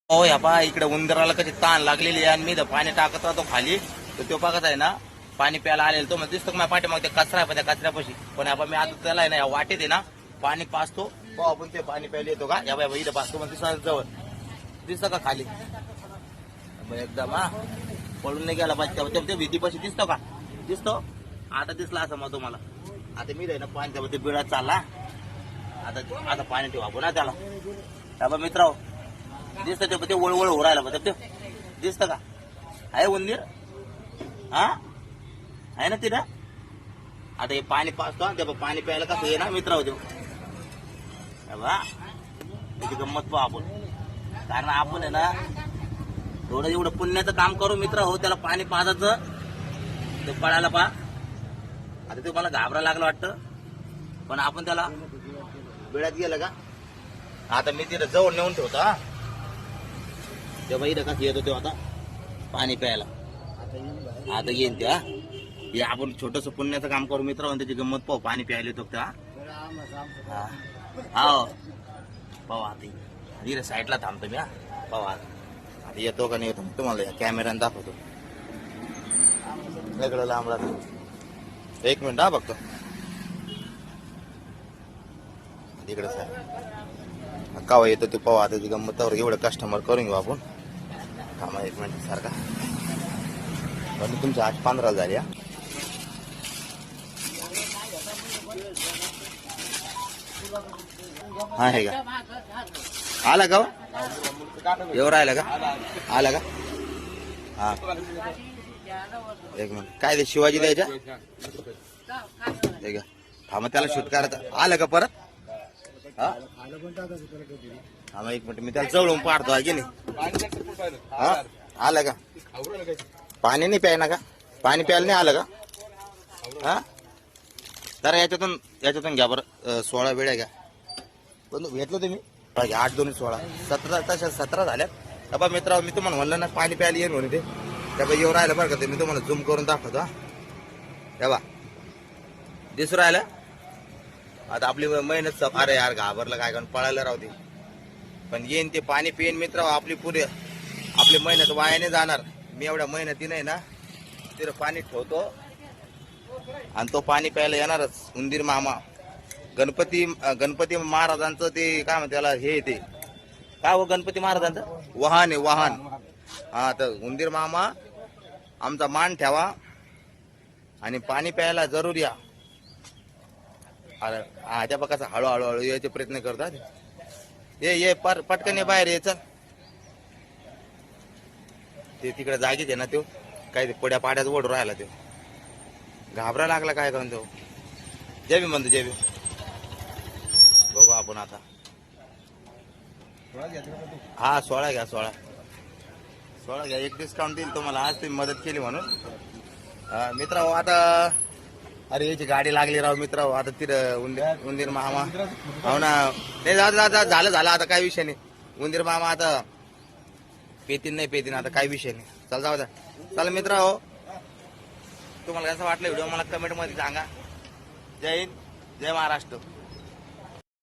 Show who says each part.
Speaker 1: हो या पा इकडे उंदराला कशी ताण लागलेली आहे आणि मी पाणी टाकत राहतो खाली तर तो बघत आहे ना पाणी प्यायला आलेलं तो दिसतो का माझ्या पाठीमाग ते कचरा आहे पण त्या कचऱ्यापाशी पण आपण मी आता त्याला आहे ना या वाटेत आहे ना पाणी पाचतो आपण ते पाणी प्यायला येतो का या बाबा इथं पाचतो मग दिसत जवळ दिसतं का खाली एकदम हा पळून नाही गेला पाहिजे ते भीतीपाशी दिसतो का दिसतो आता दिसला असं मग तुम्हाला आता मी आहे ना पाणी ते बिळात चालला आता आता पाणी ठेवा आपण ना त्याला बाबा मित्र दिसतं ते वळवळ हो राहिला बघ ते दिसतं का आहे उंदीर हा आहे ना तिथं आता हे पाणी पाचतो ते पाणी प्यायला कसं आहे ना मित्र होते बा त्याची गंमत पाहू आपण कारण आपण आहे ना एवढं पुण्याचं काम करू मित्र हो त्याला पाणी पाजायचं ते पळायला पा आता ते मला घाबरा लागलं वाटतं पण आपण त्याला वेळात गेलं का आता मी तिथं जवळ नेऊन ठेवतो हा तेव्हा इथं कसं येतो तेव्हा आता पाणी प्यायला आता येईन ते हे आपण छोटस पुण्याचं काम करू मित्र त्याची गंमत पाहू पाणी प्यायला येतो त्या हा पाहू आता इथं साईडला थांबतो मी हा पाहू आता येतो का नाही येतो तुम्हाला या कॅमेऱ्याने दाखवतो वेगळं लांब राहतो एक मिनिट हा बघतो इकडे साहेब कावा येतो ते पाहू आता त्याची गंमतावर एवढं कस्टमर करून घेऊ आपण थांबा एक मिनिट सारखा पण तुमची 8-15 झाली हा आहे का आला का येऊ राहिला का आला का हा एक मिनिट काय ते शिवाजी द्यायच्या थांबा त्याला शूट करायचं आलं का परत हा एक मिनिट मी त्याला जवळून पाडतो आहे की नाही हा आलं का पाणी नाही प्यायना का पाणी प्यायला नाही आलं का हा जरा याच्यातून घ्या बरं 16 वेळा घ्या पण घेतलं तुम्ही 8 2 16 17 तशा 17 झाल्यात बाबा मित्र मी तुम्हाला म्हणलं ना पाणी प्यायला येईल म्हणून ते त्या येऊ राहिलं बरं का ते मी तुम्हाला झूम करून दाखवतो हा तेव्हा दिसू राहिलं आता आपली मेहनत अरे यार घाबरलं काय कारण पळायला राहते पण येईन ते पाणी पिईन मित्र आपली मेहनत वायाने जाणार मी एवढ्या मेहनतीने ना तिथं पाणी ठेवतो आणि तो पाणी प्यायला येणारच उंदीर मामा गणपती महाराजांचं ते काय म्हणते त्याला हे ते काय हो गणपती महाराजांचं वाहन आहे वाहन हा तर उंदीर मामा आमचा मान ठेवा आणि पाणी प्यायला जरूर या हा त्या बघा हळूहळू यायचे प्रयत्न करतात ये पटकन ये बाहेर ये चल ते तिकडे जागीच आहे ना तो काय पड्या पाड्यात ओढ राहिला तो घाबरा लागला काय करून तो जेबी म्हणतो जेबी बघू आपण आता हा 16 घ्या 16 घ्या एक डिस्काउंट देईल तुम्हाला आज तुम्ही मदत केली म्हणून मित्र आता अरे याची गाडी लागली राव मित्र आता तिथं उंदीर मामा हो ना नाही झालं आता काही विषय नाही उंदीर मामा आता पेतीन आता काही विषय नाही चल जाऊ द्या चला मित्र हो तुम्हाला कसं वाटलं व्हिडिओ मला कमेंट मध्ये सांगा जय हिंद जय महाराष्ट्र